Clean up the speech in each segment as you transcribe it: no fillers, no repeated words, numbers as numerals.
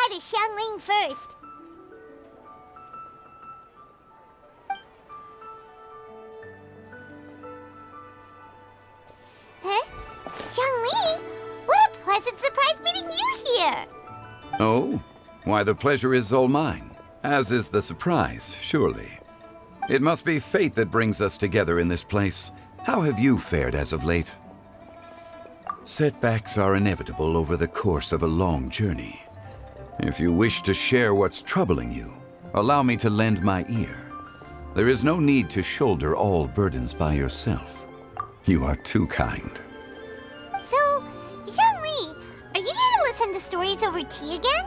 hi to Xiangling first. Huh? Zhongli? What a pleasant surprise meeting you here! Oh? Why, the pleasure is all mine. As is the surprise, surely. It must be fate that brings us together in this place. How have you fared as of late? Setbacks are inevitable over the course of a long journey. If you wish to share what's troubling you, allow me to lend my ear. There is no need to shoulder all burdens by yourself. You are too kind. So, Zhongli, are you here to listen to stories over tea again?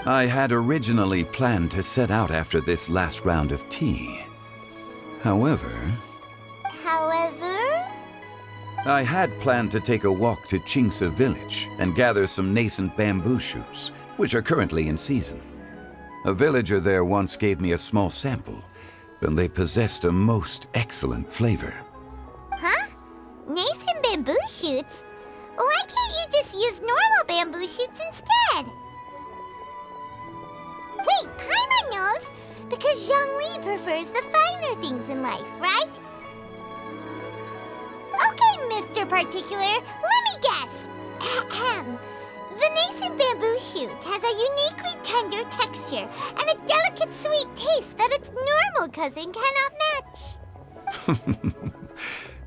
I had originally planned to set out after this last round of tea. However, I had planned to take a walk to Qingce village and gather some nascent bamboo shoots, which are currently in season. A villager there once gave me a small sample, and they possessed a most excellent flavor. Huh? Nascent bamboo shoots? Why can't you just use normal bamboo shoots instead? Wait, Paimon knows! Because Zhongli prefers the finer things in life, right? Okay, Mr. Particular, let me guess. Ahem. The nascent bamboo shoot has a uniquely tender texture and a delicate sweet taste that its normal cousin cannot match.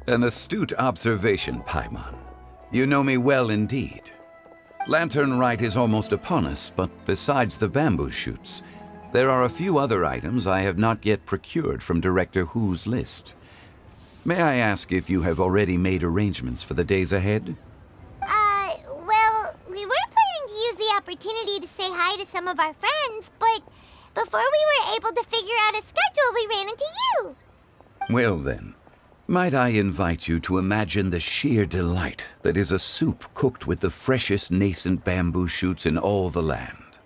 An astute observation, Paimon. You know me well indeed. Lanternrite is almost upon us, but besides the bamboo shoots, there are a few other items I have not yet procured from Director Hu's list. May I ask if you have already made arrangements for the days ahead? Well, we were planning to use the opportunity to say hi to some of our friends, but before we were able to figure out a schedule, we ran into you. Well then, might I invite you to imagine the sheer delight that is a soup cooked with the freshest nascent bamboo shoots in all the land.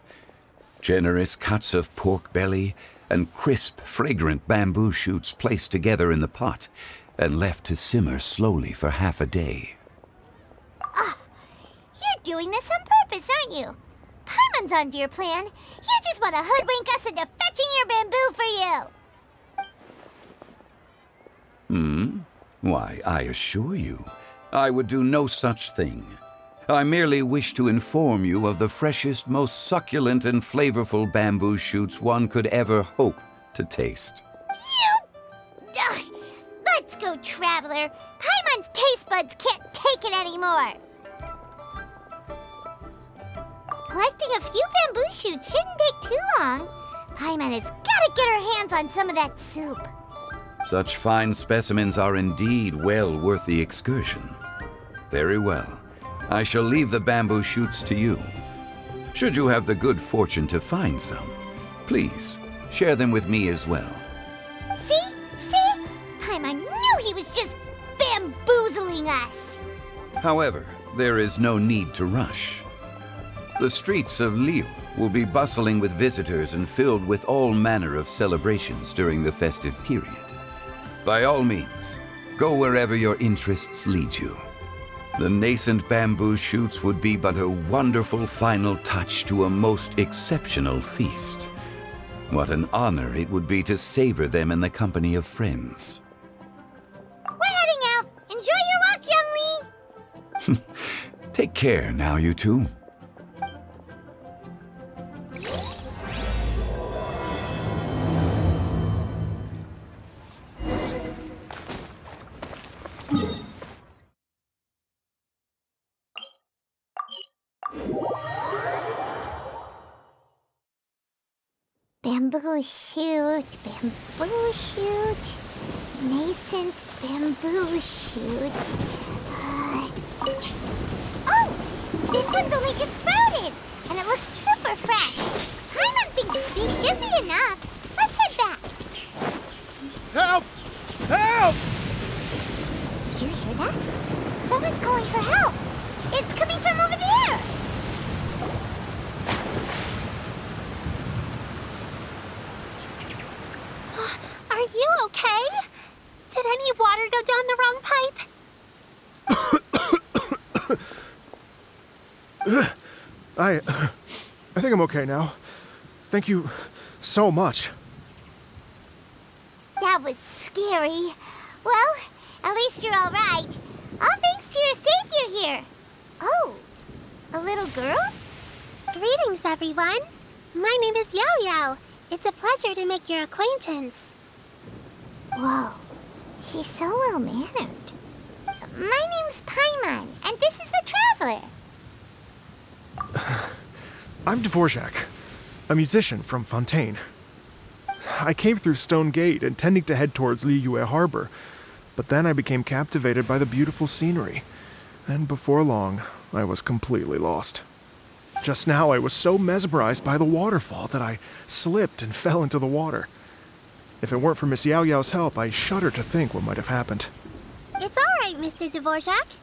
Generous cuts of pork belly and crisp, fragrant bamboo shoots placed together in the pot and left to simmer slowly for half a day. You're doing this on purpose, aren't you? Paimon's onto your plan. You just want to hoodwink us into fetching your bamboo for you. Why, I assure you, I would do no such thing. I merely wish to inform you of the freshest, most succulent and flavorful bamboo shoots one could ever hope to taste. Ugh, let's go, Traveler. Paimon's taste buds can't take it anymore. Collecting a few bamboo shoots shouldn't take too long. Paimon has got to get her hands on some of that soup. Such fine specimens are indeed well worth the excursion. Very well. I shall leave the bamboo shoots to you. Should you have the good fortune to find some, please share them with me as well. See? Paimon knew he was just bamboozling us. However, there is no need to rush. The streets of Liyue will be bustling with visitors and filled with all manner of celebrations during the festive period. By all means, go wherever your interests lead you. The nascent bamboo shoots would be but a wonderful final touch to a most exceptional feast. What an honor it would be to savor them in the company of friends. We're heading out. Enjoy your walk, Zhongli. Take care now, you two. Bamboo shoot, nascent bamboo shoot. Oh! This one's only just sprouted, and it looks super fresh. Paimon thinks these should be enough. Let's head back. Help! Help! Did you hear that? Someone's calling for help. It's coming from over there. Are you okay? Did any water go down the wrong pipe? I think I'm okay now. Thank you so much. That was scary. Well, at least you're all right. All thanks to your savior here. Oh, a little girl? Greetings, everyone. My name is Yaoyao. It's a pleasure to make your acquaintance. Whoa, she's so well-mannered. My name's Paimon, and this is the Traveler. I'm Dvorak, a musician from Fontaine. I came through Stone Gate, intending to head towards Liyue Harbor, but then I became captivated by the beautiful scenery, and before long, I was completely lost. Just now, I was so mesmerized by the waterfall that I slipped and fell into the water. If it weren't for Miss Yaoyao's help, I shudder to think what might have happened. It's all right, Mr. Dvorak.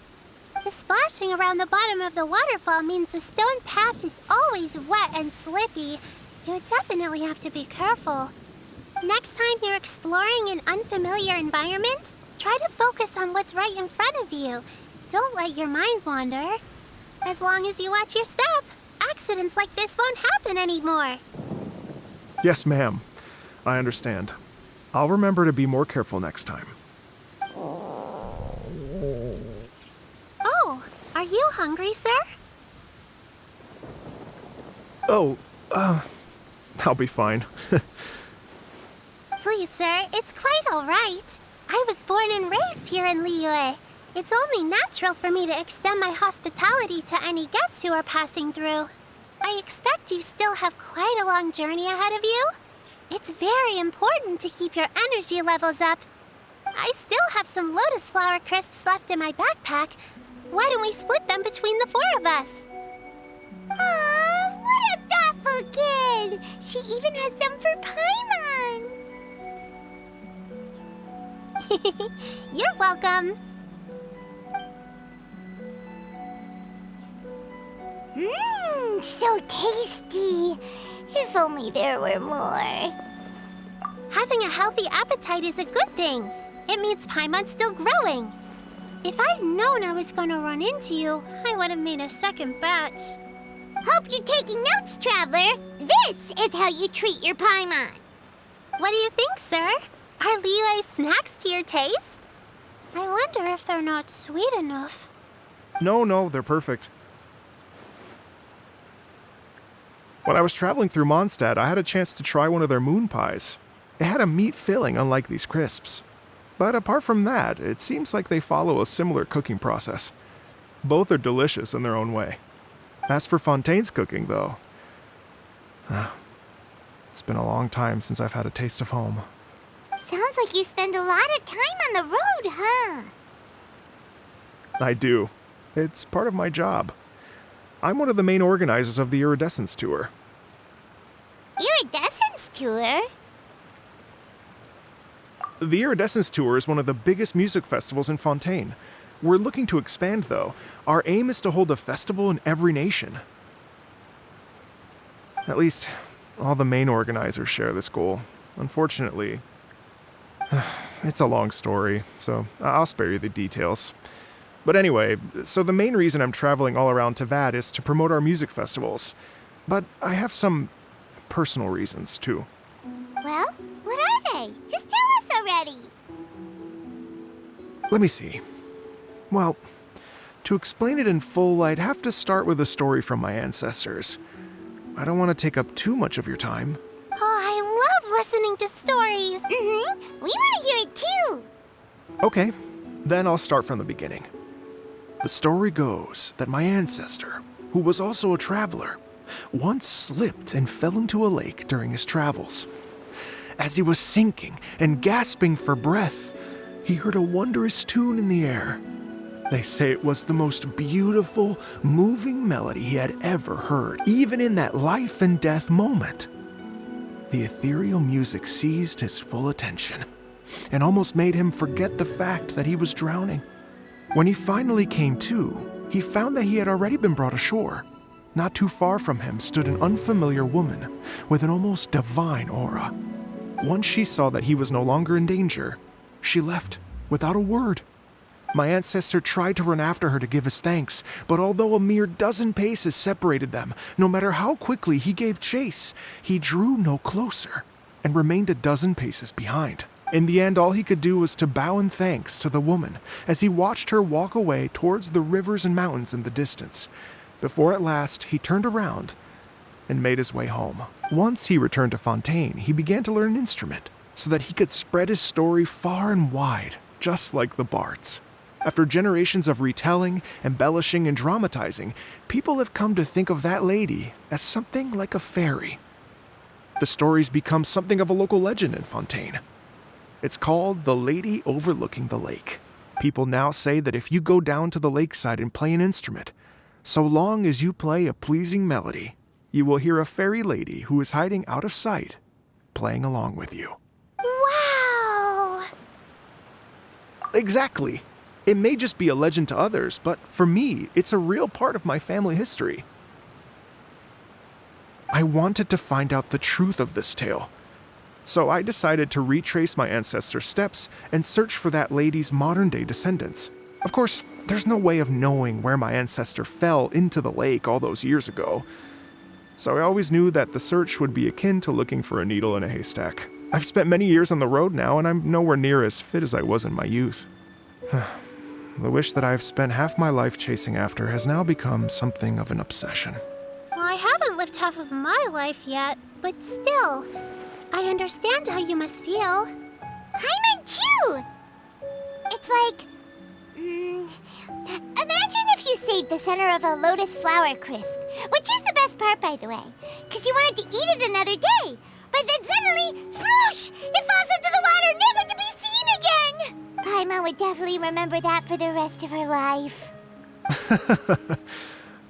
The splashing around the bottom of the waterfall means the stone path is always wet and slippy. You definitely have to be careful. Next time you're exploring an unfamiliar environment, try to focus on what's right in front of you. Don't let your mind wander. As long as you watch your step, accidents like this won't happen anymore. Yes, ma'am. I understand. I'll remember to be more careful next time. Oh, are you hungry, sir? Oh, I'll be fine. Please, sir, it's quite all right. I was born and raised here in Liyue. It's only natural for me to extend my hospitality to any guests who are passing through. I expect you still have quite a long journey ahead of you. It's very important to keep your energy levels up. I still have some lotus flower crisps left in my backpack. Why don't we split them between the four of us? Aw, what a thoughtful kid! She even has some for Paimon! You're welcome. Mmm, so tasty. If only there were more. Having a healthy appetite is a good thing. It means Paimon's still growing. If I'd known I was going to run into you, I would have made a second batch. Hope you're taking notes, Traveler. This is how you treat your Paimon. What do you think, sir? Are liyue snacks to your taste? I wonder if they're not sweet enough. No, they're perfect. When I was traveling through Mondstadt, I had a chance to try one of their moon pies. It had a meat filling, unlike these crisps. But apart from that, it seems like they follow a similar cooking process. Both are delicious in their own way. As for Fontaine's cooking, though, it's been a long time since I've had a taste of home. Sounds like you spend a lot of time on the road, huh? I do. It's part of my job. I'm one of the main organizers of the Iridescence Tour. Iridescence Tour? The Iridescence Tour is one of the biggest music festivals in Fontaine. We're looking to expand, though. Our aim is to hold a festival in every nation. At least, all the main organizers share this goal. Unfortunately, it's a long story, so I'll spare you the details. But anyway, so the main reason I'm traveling all around Tavad is to promote our music festivals. But I have some personal reasons, too. Well, what are they? Just tell us already. Let me see. Well, to explain it in full, I'd have to start with a story from my ancestors. I don't want to take up too much of your time. Oh, I love listening to stories. Mm-hmm. We want to hear it too. Okay, then I'll start from the beginning. The story goes that my ancestor, who was also a traveler, once slipped and fell into a lake during his travels. As he was sinking and gasping for breath, he heard a wondrous tune in the air. They say it was the most beautiful, moving melody he had ever heard, even in that life and death moment. The ethereal music seized his full attention and almost made him forget the fact that he was drowning. When he finally came to, he found that he had already been brought ashore. Not too far from him stood an unfamiliar woman with an almost divine aura. Once she saw that he was no longer in danger, she left without a word. My ancestor tried to run after her to give his thanks, but although a mere dozen paces separated them, no matter how quickly he gave chase, he drew no closer and remained a dozen paces behind. In the end, all he could do was to bow in thanks to the woman as he watched her walk away towards the rivers and mountains in the distance, before at last he turned around and made his way home. Once he returned to Fontaine, he began to learn an instrument so that he could spread his story far and wide, just like the bards. After generations of retelling, embellishing, and dramatizing, people have come to think of that lady as something like a fairy. The story's become something of a local legend in Fontaine. It's called the Lady Overlooking the Lake. People now say that if you go down to the lakeside and play an instrument, so long as you play a pleasing melody, you will hear a fairy lady who is hiding out of sight, playing along with you. Wow! Exactly. It may just be a legend to others, but for me, it's a real part of my family history. I wanted to find out the truth of this tale, so I decided to retrace my ancestors' steps and search for that lady's modern-day descendants. Of course, there's no way of knowing where my ancestor fell into the lake all those years ago, so I always knew that the search would be akin to looking for a needle in a haystack. I've spent many years on the road now, and I'm nowhere near as fit as I was in my youth. The wish that I've spent half my life chasing after has now become something of an obsession. Well, I haven't lived half of my life yet, but still, I understand how you must feel. Paimon too! It's like... imagine if you saved the center of a lotus flower crisp, which is the best part, by the way, because you wanted to eat it another day. But then suddenly, sploosh! It falls into the water, never to be seen again! Paimon would definitely remember that for the rest of her life.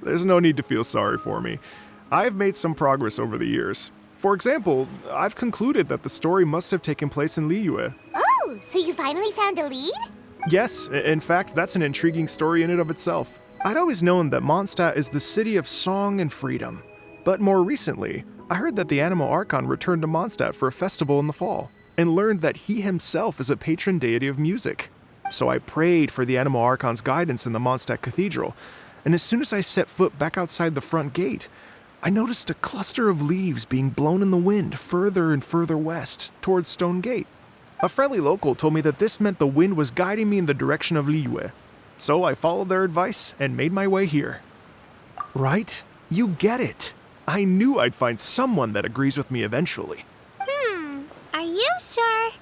There's no need to feel sorry for me. I've made some progress over the years. For example, I've concluded that the story must have taken place in Liyue. Oh, so you finally found a lead? Yes, in fact, that's an intriguing story in and of itself. I'd always known that Mondstadt is the city of song and freedom. But more recently, I heard that the Animal Archon returned to Mondstadt for a festival in the fall, and learned that he himself is a patron deity of music. So I prayed for the Animal Archon's guidance in the Mondstadt Cathedral, and as soon as I set foot back outside the front gate, I noticed a cluster of leaves being blown in the wind further and further west, towards Stone Gate. A friendly local told me that this meant the wind was guiding me in the direction of Liyue, so I followed their advice and made my way here. Right? You get it. I knew I'd find someone that agrees with me eventually. Are you sure?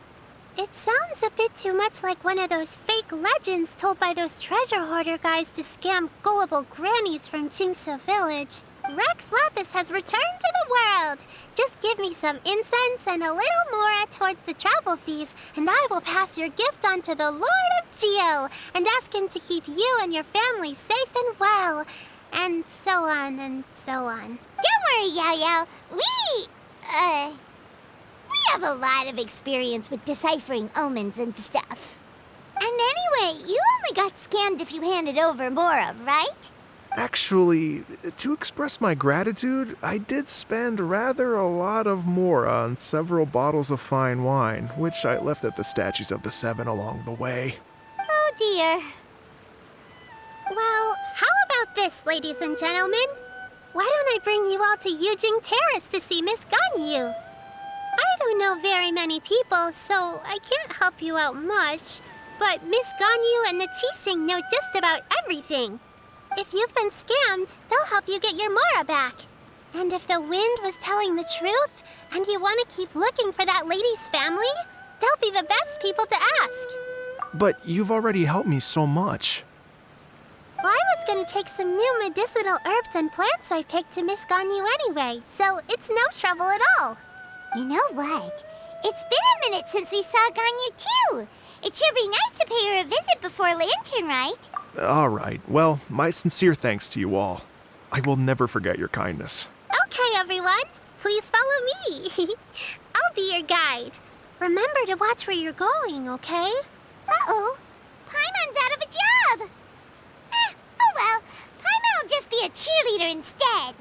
It sounds a bit too much like one of those fake legends told by those treasure hoarder guys to scam gullible grannies from Jingsa Village. Rex Lapis has returned to the world. Just give me some incense and a little more towards the travel fees, and I will pass your gift on to the Lord of Geo and ask him to keep you and your family safe and well. And so on and so on. Don't worry, Yaoyao. We have a lot of experience with deciphering omens and stuff. And anyway, you only got scammed if you handed over Mora, right? Actually, to express my gratitude, I did spend rather a lot of Mora on several bottles of fine wine, which I left at the Statues of the Seven along the way. Oh dear. Well, how about this, ladies and gentlemen? Why don't I bring you all to Yujing Terrace to see Miss Ganyu? I don't know very many people, so I can't help you out much, but Miss Ganyu and the Keqing know just about everything. If you've been scammed, they'll help you get your Mora back. And if the wind was telling the truth, and you want to keep looking for that lady's family, they'll be the best people to ask. But you've already helped me so much. Well, I was going to take some new medicinal herbs and plants I picked to Miss Ganyu anyway, so it's no trouble at all. You know what? It's been a minute since we saw Ganyu too. It should be nice to pay her a visit before lanternrite. All right. Well, my sincere thanks to you all. I will never forget your kindness. Okay, everyone. Please follow me. I'll be your guide. Remember to watch where you're going, okay? Uh-oh. Paimon's out of a job. Oh well. Paimon will just be a cheerleader instead.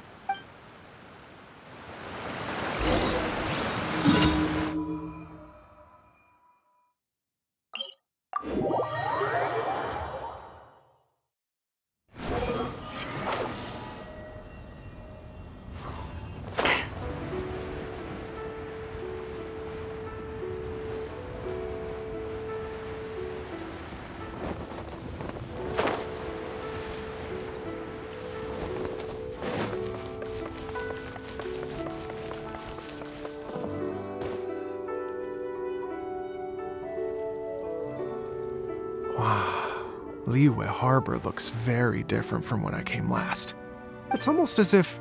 Wow, Liyue Harbor looks very different from when I came last. It's almost as if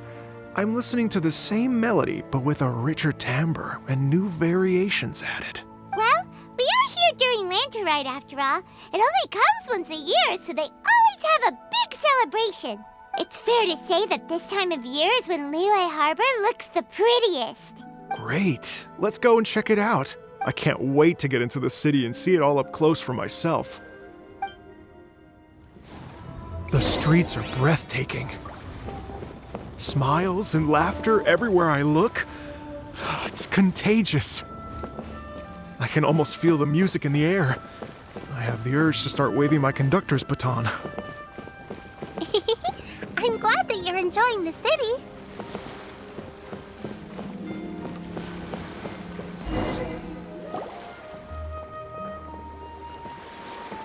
I'm listening to the same melody, but with a richer timbre and new variations added. Well, we are here during Lanternrite after all. It only comes once a year, so they always have a big celebration. It's fair to say that this time of year is when Liyue Harbor looks the prettiest. Great, let's go and check it out. I can't wait to get into the city and see it all up close for myself. The streets are breathtaking. Smiles and laughter everywhere I look. It's contagious. I can almost feel the music in the air. I have the urge to start waving my conductor's baton. I'm glad that you're enjoying the city.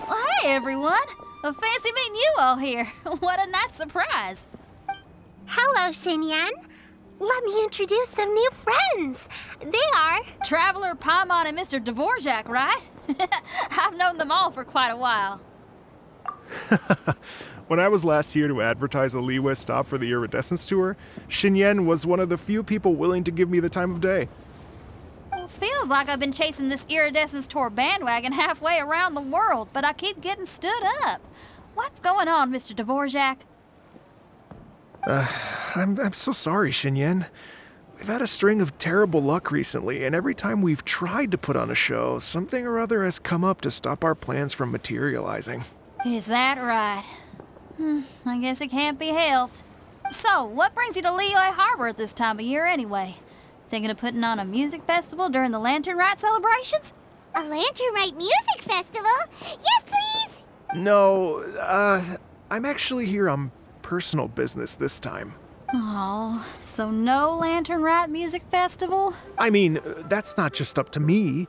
Well, hey, everyone. Fancy meeting you all here. What a nice surprise. Hello, Xinyan. Let me introduce some new friends. They are... Traveler, Paimon, and Mr. Dvorak, right? I've known them all for quite a while. When I was last here to advertise a Liyue stop for the Iridescence Tour, Xinyan was one of the few people willing to give me the time of day. Well, feels like I've been chasing this Iridescence Tour bandwagon halfway around the world, but I keep getting stood up. What's going on, Mr. Dvorak? I'm so sorry, Xinyan. We've had a string of terrible luck recently, and every time we've tried to put on a show, something or other has come up to stop our plans from materializing. Is that right? I guess it can't be helped. So, what brings you to Liyue Harbor at this time of year anyway? Thinking of putting on a music festival during the Lanternrite celebrations? A Lanternrite music festival? Yes, please! No, I'm actually here on personal business this time. Oh, so no Lanternrite music festival? I mean, that's not just up to me.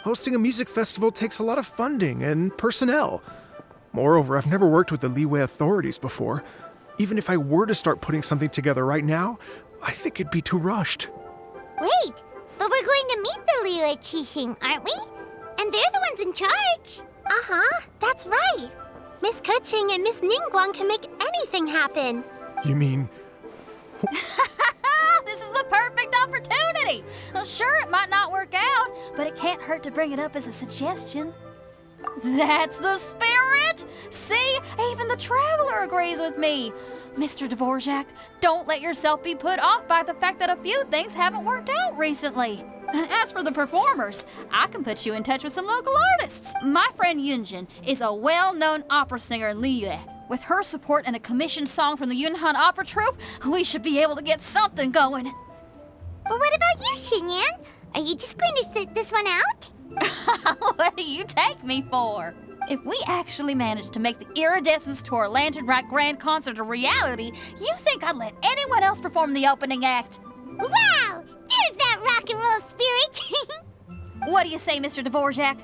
Hosting a music festival takes a lot of funding and personnel. Moreover, I've never worked with the Liyue authorities before. Even if I were to start putting something together right now, I think it'd be too rushed. Wait, but we're going to meet the Liyue Keqing, aren't we? And they're the ones in charge. Uh-huh, that's right. Miss Keqing and Miss Ningguang can make anything happen. You mean... This is the perfect opportunity! Well, sure, it might not work out, but it can't hurt to bring it up as a suggestion. That's the spirit! See, even the Traveler agrees with me. Mr. Dvorak, don't let yourself be put off by the fact that a few things haven't worked out recently. As for the performers, I can put you in touch with some local artists. My friend Yunjin is a well-known opera singer in Liyue. With her support and a commissioned song from the Yunhan Opera Troupe, we should be able to get something going. But what about you, Xinyan? Are you just going to sit this one out? What do you take me for? If we actually manage to make the Iridescence Tour Lanternrite Grand Concert a reality, you think I'd let anyone else perform the opening act? Wow! There's that rock and roll spirit! What do you say, Mr. Dvorak?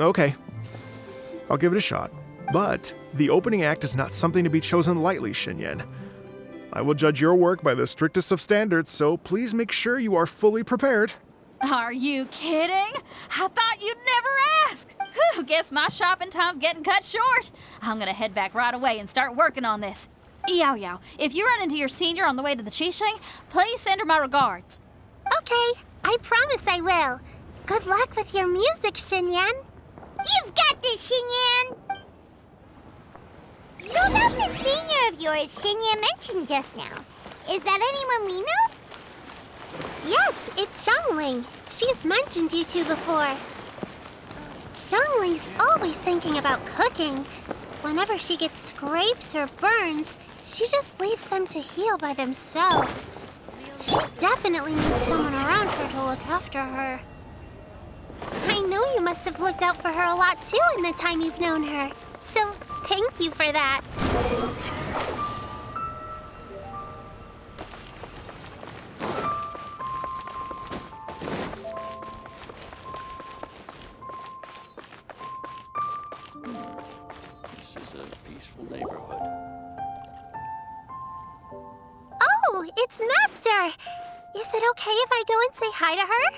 Okay. I'll give it a shot. But the opening act is not something to be chosen lightly, Xinyan. I will judge your work by the strictest of standards, so please make sure you are fully prepared. Are you kidding? I thought you'd never ask. Whew, guess my shopping time's getting cut short. I'm gonna head back right away and start working on this. Yaoyao, if you run into your senior on the way to the Keqing, please send her my regards. Okay, I promise I will. Good luck with your music, Xinyan. You've got this, Xinyan! So about the senior of yours Xinyan mentioned just now, is that anyone we know? Yes, it's Zhongli. She's mentioned you two before. Zhongli's always thinking about cooking. Whenever she gets scrapes or burns, she just leaves them to heal by themselves. She definitely needs someone around her to look after her. I know you must have looked out for her a lot too in the time you've known her. So thank you for that. This is a peaceful neighborhood. Oh, it's Master! Is it okay if I go and say hi to her?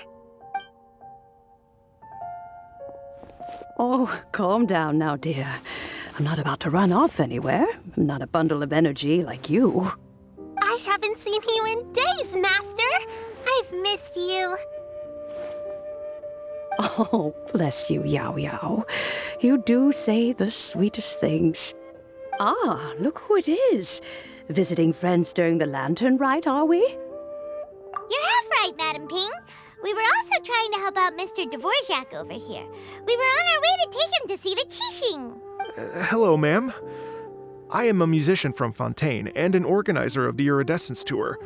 Oh, calm down now, dear. I'm not about to run off anywhere. I'm not a bundle of energy like you. I haven't seen you in days, Master. I've missed you. Oh, bless you, Yaoyao. You do say the sweetest things. Ah, look who it is. Visiting friends during the lanternrite, are we? You're half right, Madam Ping. We were also trying to help out Mr. Dvorak over here. We were on our way to take him to see the Keqing. Hello, ma'am. I am a musician from Fontaine and an organizer of the Iridescence Tour.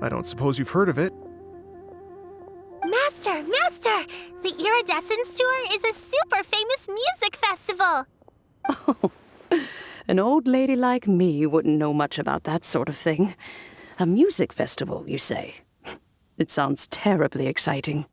I don't suppose you've heard of it. Master! The Iridescence Tour is a super famous music festival. Oh, an old lady like me wouldn't know much about that sort of thing. A music festival, you say? It sounds terribly exciting.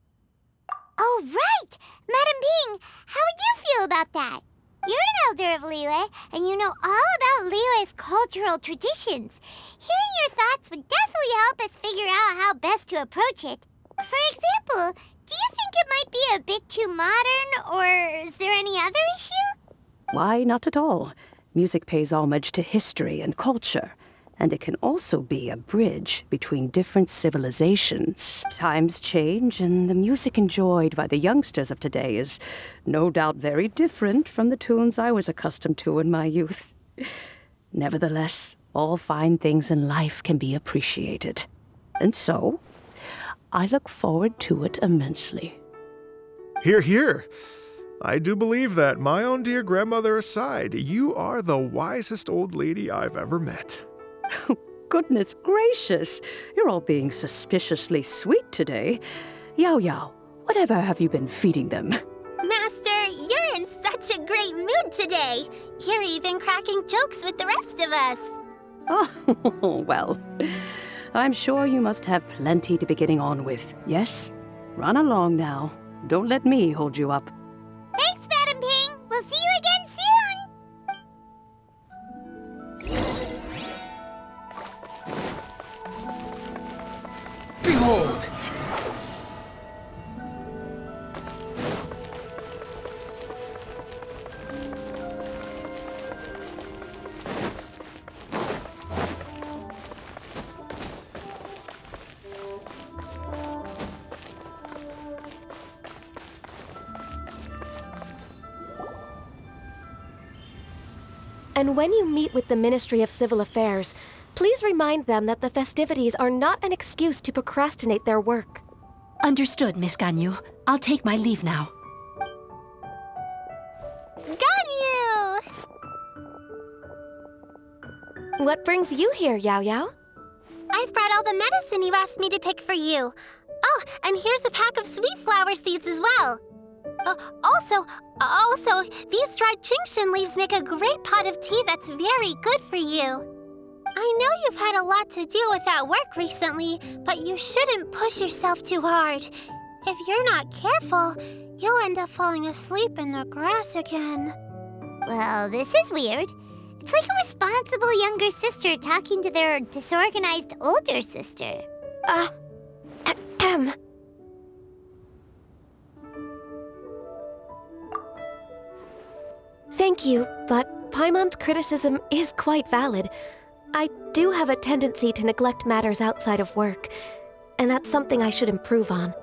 Oh, right! Madam Ping, how would you feel about that? You're an elder of Liyue, and you know all about Liyue's cultural traditions. Hearing your thoughts would definitely help us figure out how best to approach it. For example, do you think it might be a bit too modern, or is there any other issue? Why, not at all. Music pays homage to history and culture, and it can also be a bridge between different civilizations. Times change, and the music enjoyed by the youngsters of today is no doubt very different from the tunes I was accustomed to in my youth. Nevertheless, all fine things in life can be appreciated. And so, I look forward to it immensely. Hear, hear. I do believe that, my own dear grandmother aside, you are the wisest old lady I've ever met. Goodness gracious, you're all being suspiciously sweet today. Yaoyao, whatever have you been feeding them? Master, you're in such a great mood today. You're even cracking jokes with the rest of us. Oh, well, I'm sure you must have plenty to be getting on with. Yes? Run along now. Don't let me hold you up. Thanks, Madam Ping. We'll see you again soon. Behold! And when you meet with the Ministry of Civil Affairs, please remind them that the festivities are not an excuse to procrastinate their work. Understood, Miss Ganyu. I'll take my leave now. Ganyu! What brings you here, Yaoyao? I've brought all the medicine you asked me to pick for you. Oh, and here's a pack of sweet flower seeds as well. Also, these dried Chingshin leaves make a great pot of tea that's very good for you. I know you've had a lot to deal with at work recently, but you shouldn't push yourself too hard. If you're not careful, you'll end up falling asleep in the grass again. Well, this is weird. It's like a responsible younger sister talking to their disorganized older sister. Thank you, but Paimon's criticism is quite valid. I do have a tendency to neglect matters outside of work, and that's something I should improve on.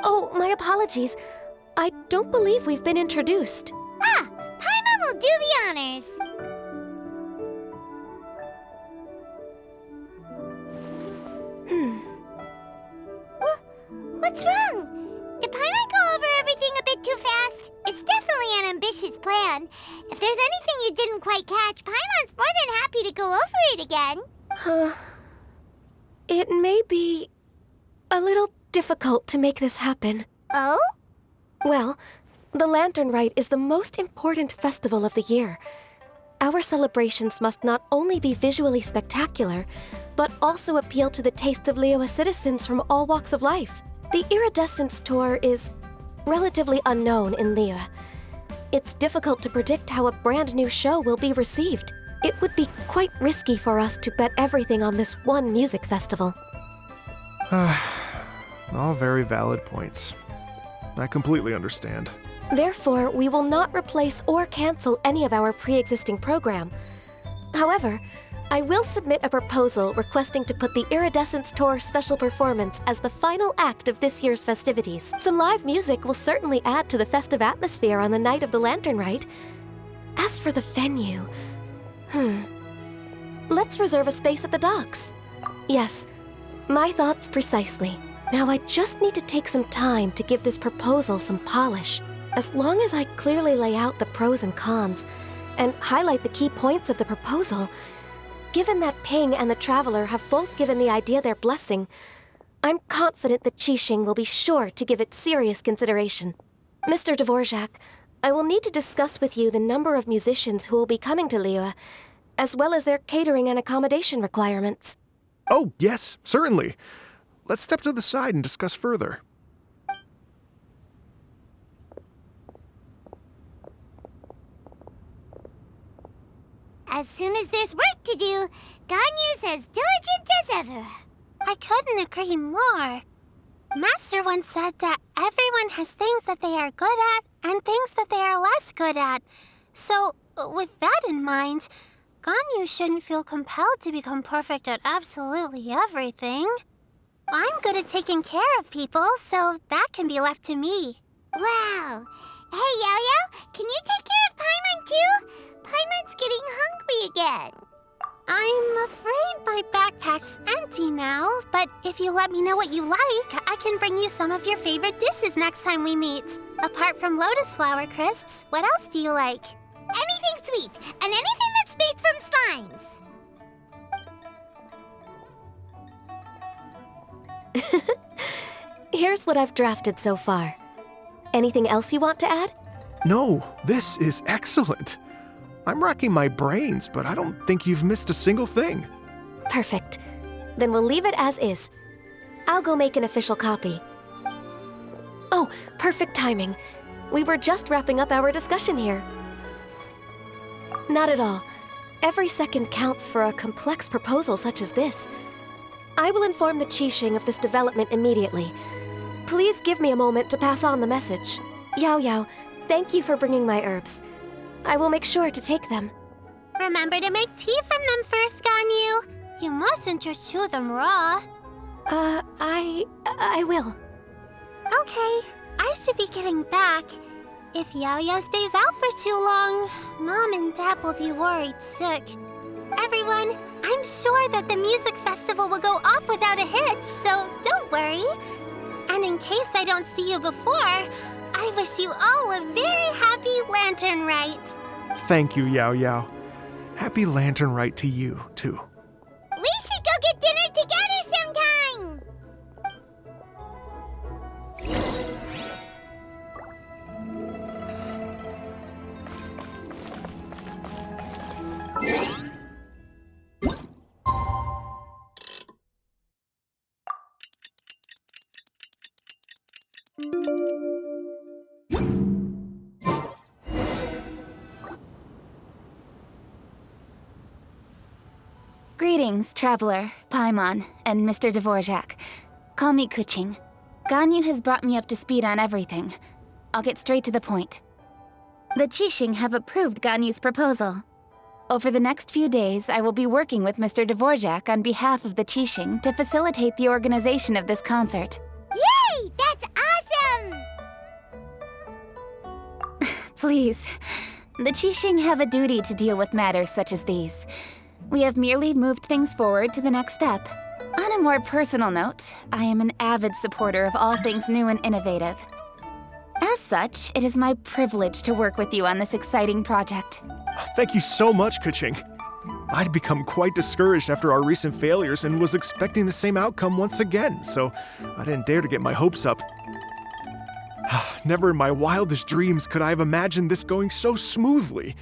Oh, my apologies. I don't believe we've been introduced. Paimon will do the honors. What's wrong? Did Paimon go over everything a bit too fast? It's definitely an ambitious plan. If there's anything you didn't quite catch, Paimon's more than happy to go over it again. It may be a little difficult to make this happen. Oh? Well, the Lanternrite is the most important festival of the year. Our celebrations must not only be visually spectacular, but also appeal to the tastes of Liyue citizens from all walks of life. The Iridescence Tour is relatively unknown in Liyue. It's difficult to predict how a brand new show will be received. It would be quite risky for us to bet everything on this one music festival. All very valid points. I completely understand. Therefore, we will not replace or cancel any of our pre-existing program. However, I will submit a proposal requesting to put the Iridescence Tour special performance as the final act of this year's festivities. Some live music will certainly add to the festive atmosphere on the night of the Lanternrite. As for the venue, let's reserve a space at the docks. Yes, my thoughts precisely. Now I just need to take some time to give this proposal some polish. As long as I clearly lay out the pros and cons and highlight the key points of the proposal, given that Ping and the Traveler have both given the idea their blessing, I'm confident that Keqing will be sure to give it serious consideration. Mr. Dvorak, I will need to discuss with you the number of musicians who will be coming to liyue, as well as their catering and accommodation requirements. Oh, yes, certainly. Let's step to the side and discuss further. As soon as there's work to do, Ganyu's as diligent as ever. I couldn't agree more. Master once said that everyone has things that they are good at and things that they are less good at. So, with that in mind, Ganyu shouldn't feel compelled to become perfect at absolutely everything. I'm good at taking care of people, so that can be left to me. Wow. Hey, Yaoyao, can you take care of Paimon too? Paimon's getting hungry again. I'm afraid my backpack's empty now, but if you let me know what you like, I can bring you some of your favorite dishes next time we meet. Apart from lotus flower crisps, what else do you like? Anything sweet, and anything that's made from slimes. Here's what I've drafted so far. Anything else you want to add? No, this is excellent. I'm racking my brains, but I don't think you've missed a single thing. Perfect. Then we'll leave it as is. I'll go make an official copy. Oh, perfect timing. We were just wrapping up our discussion here. Not at all. Every second counts for a complex proposal such as this. I will inform the Keqing of this development immediately. Please give me a moment to pass on the message. Yaoyao, thank you for bringing my herbs. I will make sure to take them. Remember to make tea from them first, Ganyu. You mustn't just chew them raw. I will. Okay, I should be getting back. If Yaoyao stays out for too long, Mom and Dad will be worried sick. Everyone, I'm sure that the music festival will go off without a hitch, so don't worry. And in case I don't see you before, I wish you all a very happy Lanternrite. Thank you, Yaoyao. Happy Lanternrite to you, too. We should go get dinner together sometime! Greetings, Traveler, Paimon, and Mr. Dvorak. Call me Keqing. Ganyu has brought me up to speed on everything. I'll get straight to the point. The Keqing have approved Ganyu's proposal. Over the next few days, I will be working with Mr. Dvorak on behalf of the Keqing to facilitate the organization of this concert. Yay! That's awesome! Please, the Keqing have a duty to deal with matters such as these. We have merely moved things forward to the next step. On a more personal note, I am an avid supporter of all things new and innovative. As such, it is my privilege to work with you on this exciting project. Thank you so much, Keqing. I'd become quite discouraged after our recent failures and was expecting the same outcome once again, so I didn't dare to get my hopes up. Never in my wildest dreams could I have imagined this going so smoothly.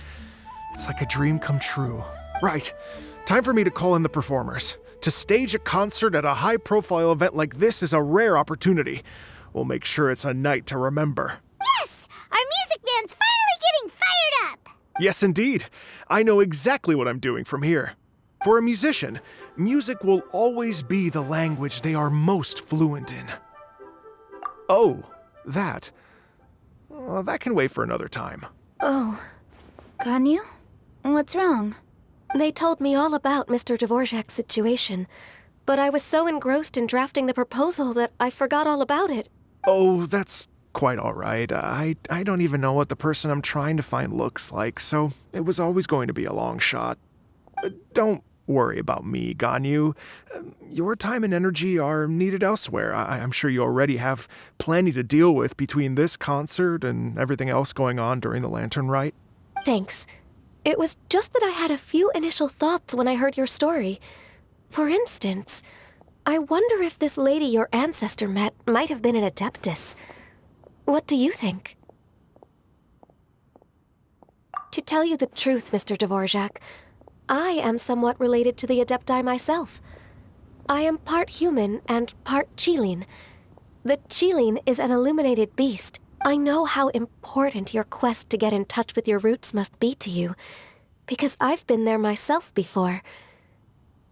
It's like a dream come true. Right. Time for me to call in the performers. To stage a concert at a high-profile event like this is a rare opportunity. We'll make sure it's a night to remember. Yes! Our music band's finally getting fired up! Yes, indeed. I know exactly what I'm doing from here. For a musician, music will always be the language they are most fluent in. Oh, that. that can wait for another time. Oh, Ganyu? What's wrong? they told me all about Mr. Dvorak's situation, but I was so engrossed in drafting the proposal that I forgot all about it. Oh, that's quite all right. I don't even know what the person I'm trying to find looks like, so it was always going to be a long shot. Don't worry about me, Ganyu. Your time and energy are needed elsewhere. I'm sure you already have plenty to deal with between this concert and everything else going on during the Lantern Rite. Thanks. It was just that I had a few initial thoughts when I heard your story. For instance, I wonder if this lady your ancestor met might have been an Adeptus. What do you think? To tell you the truth, Mr. Dvorak, I am somewhat related to the Adepti myself. I am part human and part Qilin. The Qilin is an illuminated beast. I know how important your quest to get in touch with your roots must be to you, because I've been there myself before,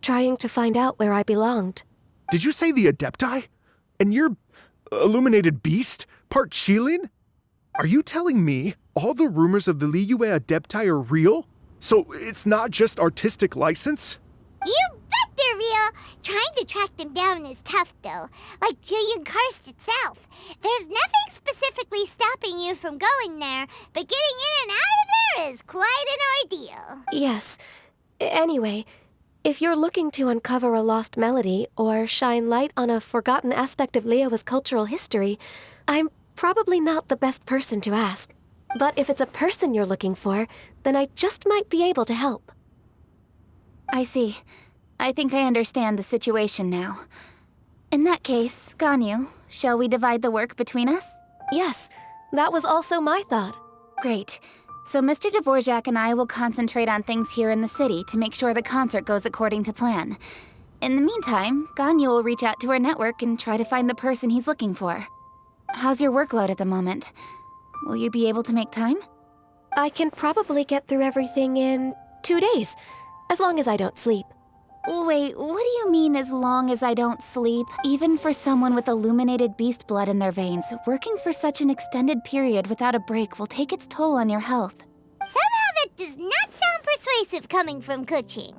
trying to find out where I belonged. Did you say the Adepti? And you're illuminated beast? Part Qilin? Are you telling me all the rumors of the liyue Adepti are real? So it's not just artistic license? You bet they're real! Trying to track them down is tough, though. Like Julian Karst itself. There's nothing specifically stopping you from going there, but getting in and out of there is quite an ordeal. Yes. Anyway, if you're looking to uncover a lost melody or shine light on a forgotten aspect of Liyue's cultural history, I'm probably not the best person to ask. But if it's a person you're looking for, then I just might be able to help. I see. I think I understand the situation now. In that case, Ganyu, shall we divide the work between us? Yes, that was also my thought. Great. So Mr. Dvorak and I will concentrate on things here in the city to make sure the concert goes according to plan. In the meantime, Ganyu will reach out to her network and try to find the person he's looking for. How's your workload at the moment? Will you be able to make time? I can probably get through everything in 2 days, as long as I don't sleep. Wait, what do you mean as long as I don't sleep? Even for someone with illuminated beast blood in their veins, working for such an extended period without a break will take its toll on your health. Somehow that does not sound persuasive coming from Keqing.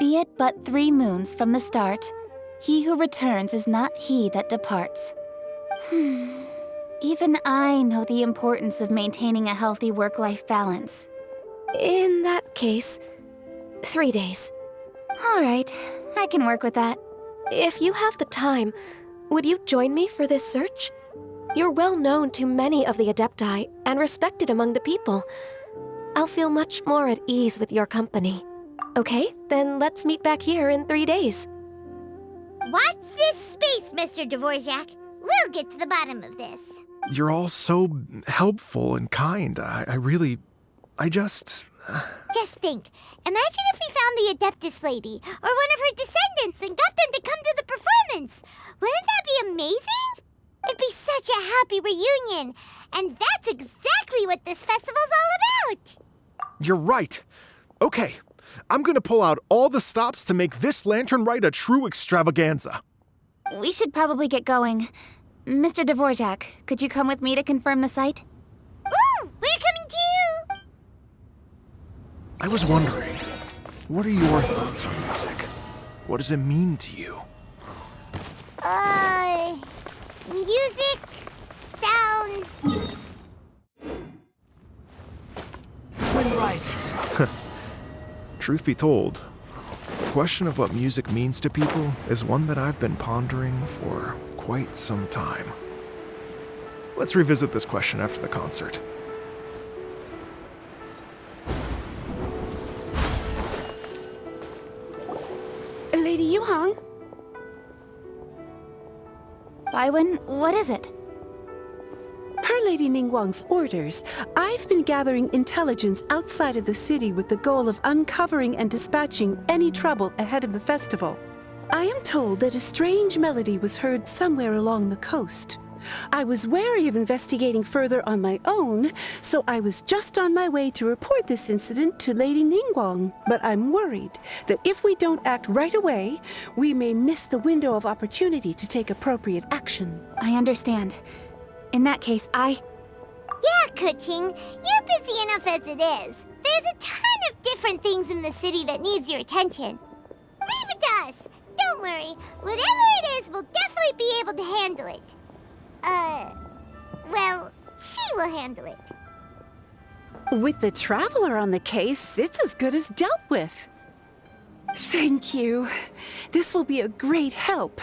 Be it but 3 moons from the start, he who returns is not he that departs. Even I know the importance of maintaining a healthy work-life balance. In that case, 3 days. All right, I can work with that. If you have the time, would you join me for this search? You're well known to many of the Adepti and respected among the people. I'll feel much more at ease with your company. Okay, then let's meet back here in 3 days. Watch this space, Mr. Dvorak. We'll get to the bottom of this. You're all so helpful and kind. I just... Just think, imagine if we found the Adeptus lady, or one of her descendants, and got them to come to the performance. Wouldn't that be amazing? It'd be such a happy reunion, and that's exactly what this festival's all about. You're right. Okay, I'm gonna pull out all the stops to make this Lantern Rite a true extravaganza. We should probably get going. Mr. Dvorak, could you come with me to confirm the site? Ooh, we're coming too! I was wondering, what are your thoughts on music? What does it mean to you? Music sounds... Wind rises. Truth be told, the question of what music means to people is one that I've been pondering for quite some time. Let's revisit this question after the concert. Lady Yuhang? Baiwen, what is it? Per Lady Ningguang's orders, I've been gathering intelligence outside of the city with the goal of uncovering and dispatching any trouble ahead of the festival. I am told that a strange melody was heard somewhere along the coast. I was wary of investigating further on my own, so I was just on my way to report this incident to Lady Ningguang. But I'm worried that if we don't act right away, we may miss the window of opportunity to take appropriate action. I understand. In that case, Keqing. You're busy enough as it is. There's a ton of different things in the city that needs your attention. Leave it to us. Don't worry. Whatever it is, we'll definitely be able to handle it. Well, she will handle it. With the Traveler on the case, it's as good as dealt with. Thank you. This will be a great help.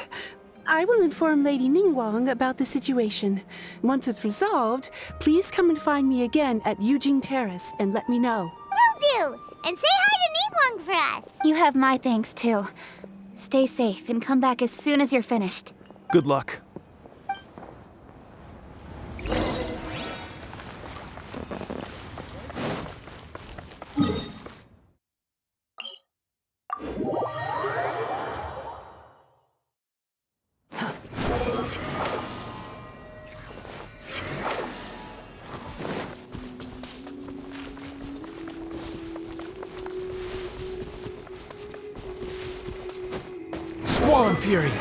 I will inform Lady Ningguang about the situation. Once it's resolved, please come and find me again at Yujing Terrace and let me know. Will do. And say hi to Ningguang for us. You have my thanks, too. Stay safe and come back as soon as you're finished. Good luck. Squall and Fury!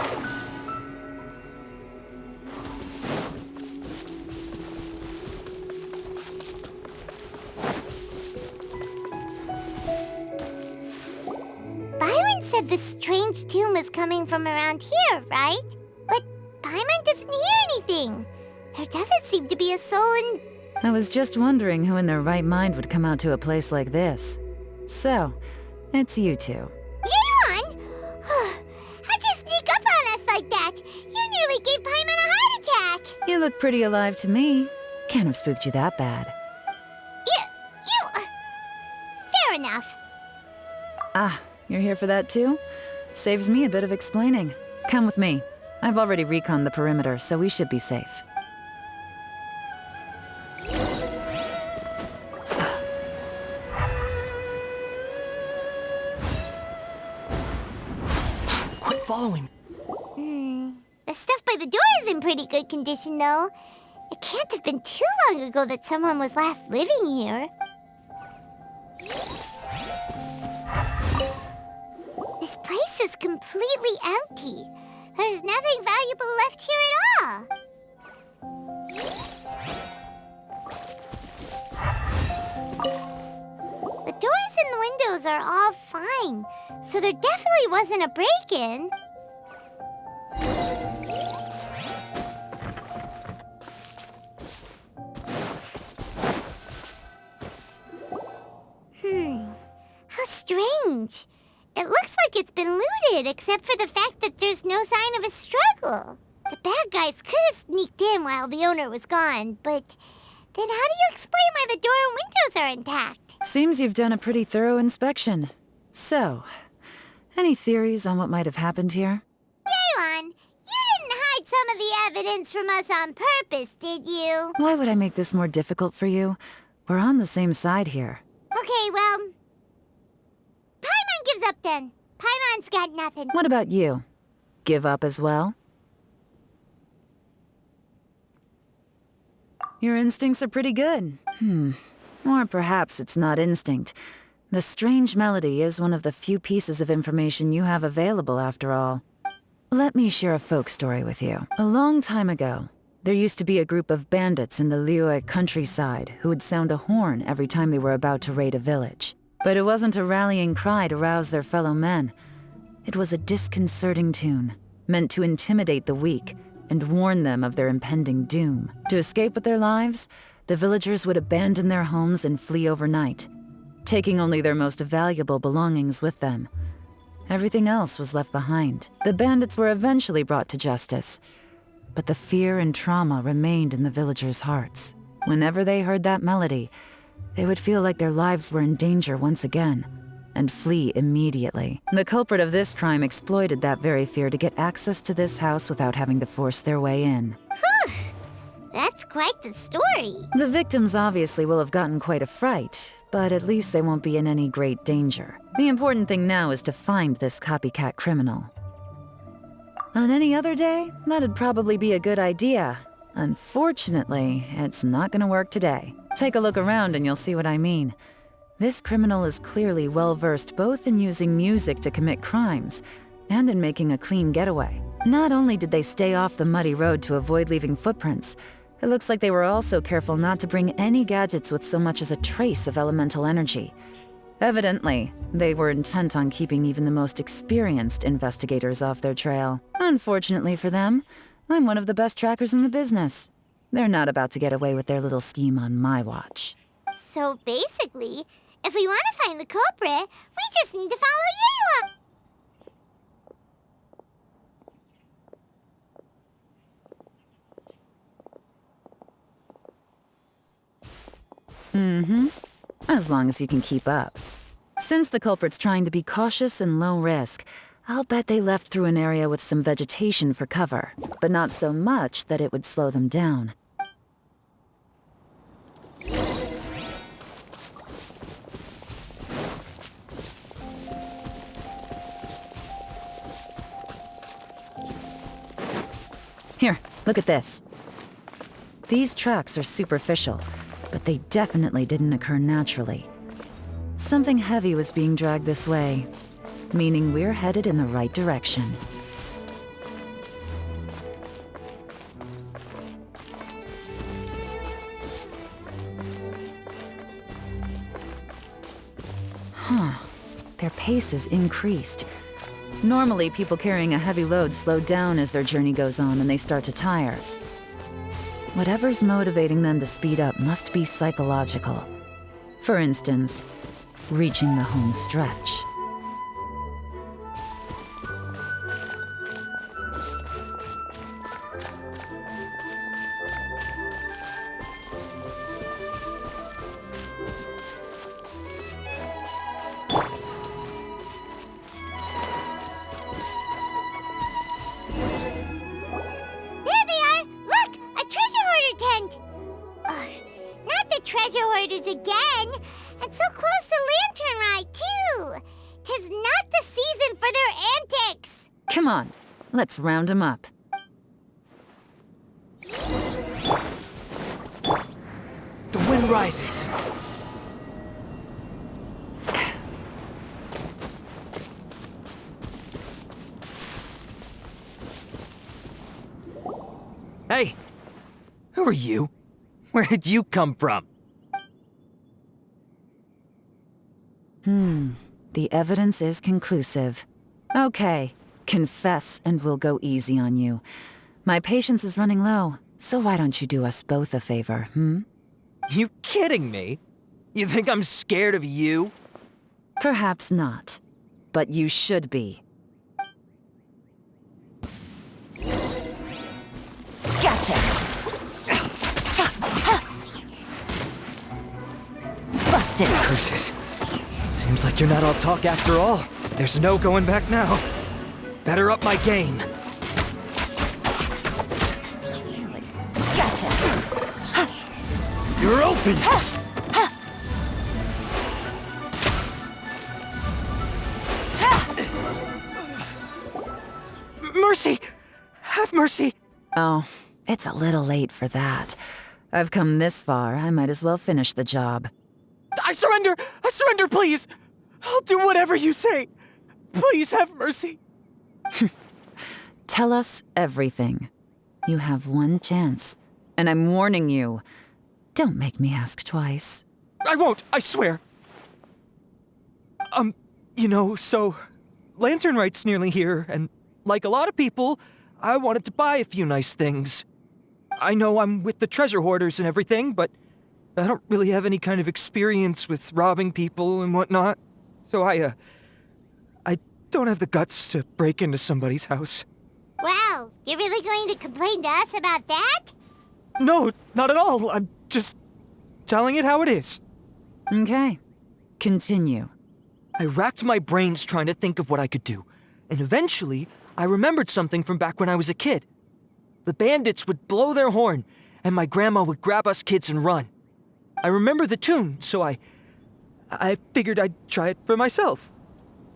Byron said the strange tune was coming from around here, right? But Paimon doesn't hear anything. There doesn't seem to be a soul in... I was just wondering who in their right mind would come out to a place like this. So, it's you two. Yelan! How'd you sneak up on us like that? You nearly gave Paimon a heart attack! You look pretty alive to me. Can't have spooked you that bad. Fair enough. Ah, you're here for that too? Saves me a bit of explaining. Come with me. I've already reconned the perimeter, so we should be safe. Quit following. The stuff by the door is in pretty good condition, though. It can't have been too long ago that someone was last living here. This place is completely empty. There's nothing valuable left here at all. The doors and the windows are all fine, so there definitely wasn't a break-in. How strange. It looks like it's been looted, except for the fact that there's no sign of a struggle. The bad guys could have sneaked in while the owner was gone, but then how do you explain why the door and windows are intact? Seems you've done a pretty thorough inspection. So, any theories on what might have happened here? Yelan, you didn't hide some of the evidence from us on purpose, did you? Why would I make this more difficult for you? We're on the same side here. Okay, well... Paimon gives up then. Paimon's got nothing. What about you? Give up as well? Your instincts are pretty good. Or perhaps it's not instinct. The strange melody is one of the few pieces of information you have available, after all. Let me share a folk story with you. A long time ago, there used to be a group of bandits in the liyue countryside who would sound a horn every time they were about to raid a village. But it wasn't a rallying cry to rouse their fellow men. It was a disconcerting tune, meant to intimidate the weak and warn them of their impending doom. To escape with their lives, the villagers would abandon their homes and flee overnight, taking only their most valuable belongings with them. Everything else was left behind. The bandits were eventually brought to justice, but the fear and trauma remained in the villagers' hearts. Whenever they heard that melody, they would feel like their lives were in danger once again, and flee immediately. The culprit of this crime exploited that very fear to get access to this house without having to force their way in. That's quite the story. The victims obviously will have gotten quite a fright, but at least they won't be in any great danger. The important thing now is to find this copycat criminal. On any other day, that'd probably be a good idea. Unfortunately, it's not gonna work today. Take a look around and you'll see what I mean. This criminal is clearly well-versed both in using music to commit crimes and in making a clean getaway. Not only did they stay off the muddy road to avoid leaving footprints, It looks like they were also careful not to bring any gadgets with so much as a trace of elemental energy. Evidently, they were intent on keeping even the most experienced investigators off their trail. Unfortunately for them, I'm one of the best trackers in the business. They're not about to get away with their little scheme on my watch. So basically, if we want to find the culprit, we just need to follow Yelan. As long as you can keep up. Since the culprit's trying to be cautious and low risk, I'll bet they left through an area with some vegetation for cover, but not so much that it would slow them down. Here, look at this. These tracks are superficial, but they definitely didn't occur naturally. Something heavy was being dragged this way, meaning we're headed in the right direction. Their pace is increased. Normally, people carrying a heavy load slow down as their journey goes on and they start to tire. Whatever's motivating them to speed up must be psychological. For instance, reaching the home stretch. Again, and so close to Lanternrite, too. 'Tis not the season for their antics. Come on, let's round them up. The wind rises. Hey, who are you? Where did you come from? The evidence is conclusive. Okay, confess and we'll go easy on you. My patience is running low, so why don't you do us both a favor, You kidding me? You think I'm scared of you? Perhaps not, but you should be. Gotcha! Busted! Curses. Seems like you're not all talk after all. There's no going back now. Better up my game. Gotcha! You're open! Mercy! Have mercy! Oh, it's a little late for that. I've come this far, I might as well finish the job. I surrender! I surrender, please! I'll do whatever you say. Please have mercy. Tell us everything. You have one chance, and I'm warning you. Don't make me ask twice. I won't, I swear. So Lanternrite's nearly here, and like a lot of people, I wanted to buy a few nice things. I know I'm with the treasure hoarders and everything, but I don't really have any kind of experience with robbing people and whatnot. So I don't have the guts to break into somebody's house. Wow, you're really going to complain to us about that? No, not at all. I'm just telling it how it is. Okay, continue. I racked my brains trying to think of what I could do, and eventually I remembered something from back when I was a kid. The bandits would blow their horn, and my grandma would grab us kids and run. I remember the tune, so I figured I'd try it for myself.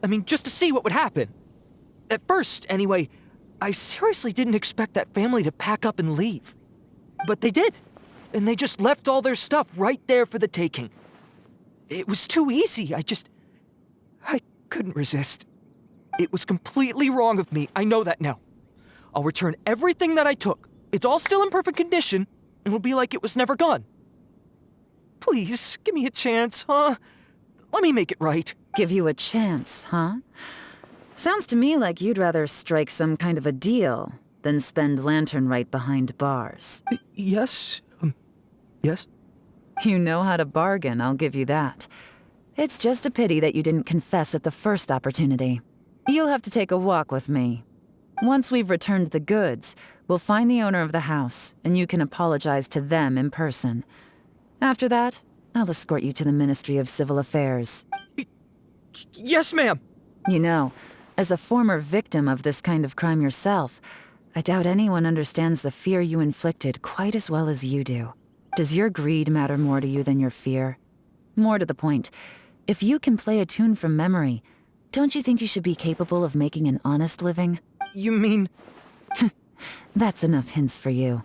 I mean, just to see what would happen. At first, anyway, I seriously didn't expect that family to pack up and leave. But they did, and they just left all their stuff right there for the taking. It was too easy, I couldn't resist. It was completely wrong of me, I know that now. I'll return everything that I took. It's all still in perfect condition, it'll be like it was never gone. Please, give me a chance, huh? Let me make it right. Give you a chance, huh? Sounds to me like you'd rather strike some kind of a deal than spend lanternrite behind bars. Yes? Yes? You know how to bargain, I'll give you that. It's just a pity that you didn't confess at the first opportunity. You'll have to take a walk with me. Once we've returned the goods, we'll find the owner of the house, and you can apologize to them in person. After that, I'll escort you to the Ministry of Civil Affairs. Yes, ma'am! You know, as a former victim of this kind of crime yourself, I doubt anyone understands the fear you inflicted quite as well as you do. Does your greed matter more to you than your fear? More to the point, if you can play a tune from memory, don't you think you should be capable of making an honest living? You mean... That's enough hints for you.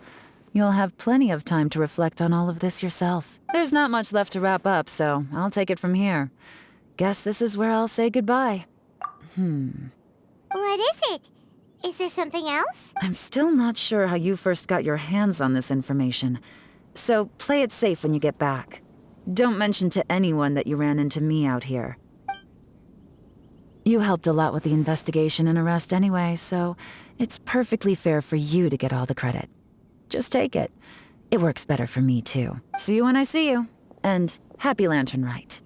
You'll have plenty of time to reflect on all of this yourself. There's not much left to wrap up, so I'll take it from here. Guess this is where I'll say goodbye. What is it? Is there something else? I'm still not sure how you first got your hands on this information, so play it safe when you get back. Don't mention to anyone that you ran into me out here. You helped a lot with the investigation and arrest anyway, so it's perfectly fair for you to get all the credit. Just take it. It works better for me, too. See you when I see you. And happy lanternrite.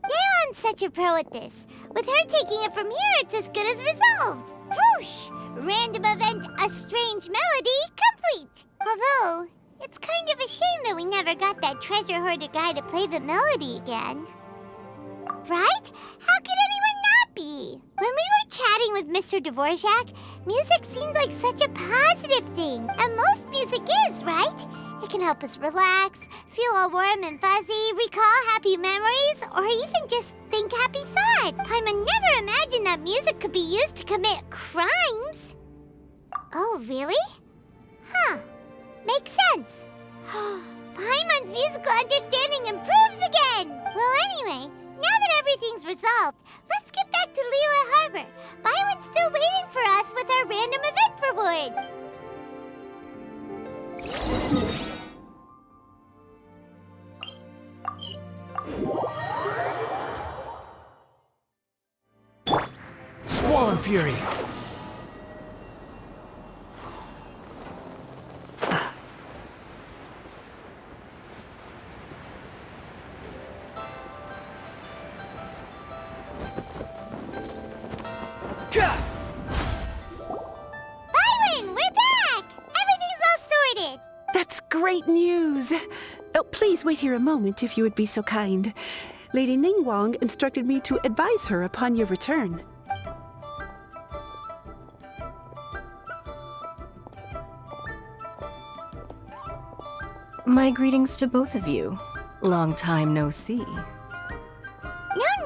Yelan's such a pro at this. With her taking it from here, it's as good as resolved. Whoosh! Random event, a strange melody, complete. Although, it's kind of a shame that we never got that treasure hoarder guy to play the melody again. Right? How could anyone not be? When we were chatting with Mr. Dvorak, music seemed like such a positive thing. And most music is, right? It can help us relax, feel all warm and fuzzy, recall happy memories, or even just think happy thoughts. Paimon never imagined that music could be used to commit crimes. Oh, really? Huh. Makes sense. Paimon's musical understanding improves again. Well, anyway, now that everything's resolved, let's get back to Liyue Harbor. Byron's still waiting for us with our random event reward. Squall Fury! Byron, we're back! Everything's all sorted. That's great news! Oh, please wait here a moment if you would be so kind. Lady Ningguang instructed me to advise her upon your return. My greetings to both of you. Long time no see. No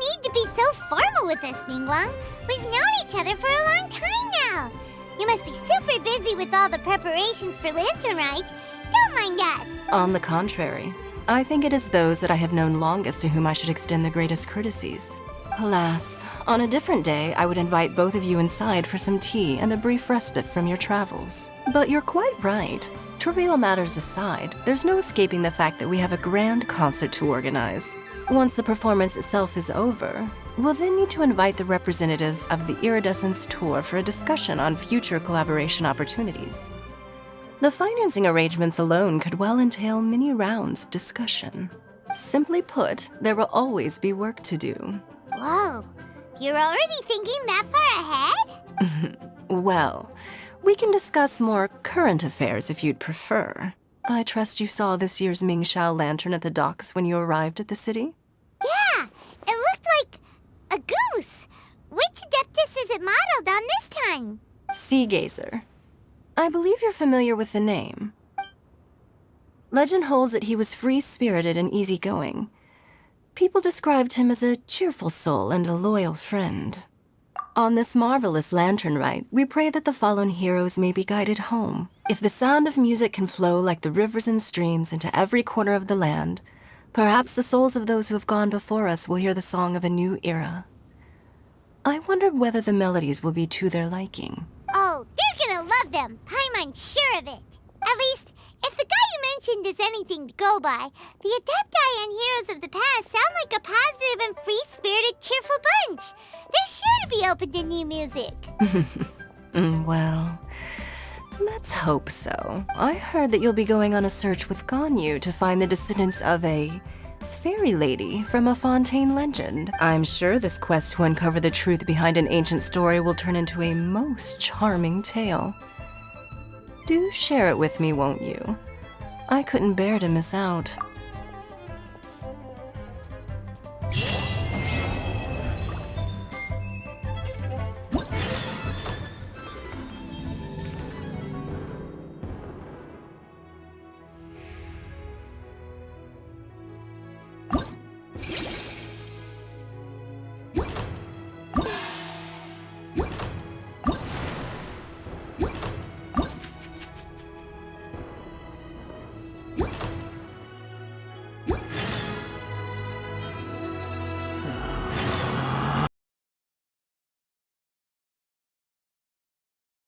need to be so formal with us, Ningguang. We've known each other for a long time now. You must be super busy with all the preparations for lanternrite. Don't mind us. On the contrary, I think it is those that I have known longest to whom I should extend the greatest courtesies. Alas, on a different day, I would invite both of you inside for some tea and a brief respite from your travels. But you're quite right. Trivial matters aside, there's no escaping the fact that we have a grand concert to organize. Once the performance itself is over, we'll then need to invite the representatives of the Iridescence Tour for a discussion on future collaboration opportunities. The financing arrangements alone could well entail many rounds of discussion. Simply put, there will always be work to do. Whoa, you're already thinking that far ahead? Well, we can discuss more current affairs if you'd prefer. I trust you saw this year's Mingxiao lantern at the docks when you arrived at the city? Yeah, it looked like a goose. Which Adeptus is it modeled on this time? Sea Gazer. I believe you're familiar with the name. Legend holds that he was free-spirited and easygoing. People described him as a cheerful soul and a loyal friend. On this marvelous lanternrite, we pray that the fallen heroes may be guided home. If the sound of music can flow like the rivers and streams into every corner of the land, perhaps the souls of those who have gone before us will hear the song of a new era. I wonder whether the melodies will be to their liking. Oh, they're gonna love them. Paimon's sure of it. At least, legend is anything to go by, the Adepti and Heroes of the Past sound like a positive and free-spirited, cheerful bunch. They're sure to be open to new music. Well, let's hope so. I heard that you'll be going on a search with Ganyu to find the descendants of a fairy lady from a Fontaine legend. I'm sure this quest to uncover the truth behind an ancient story will turn into a most charming tale. Do share it with me, won't you? I couldn't bear to miss out.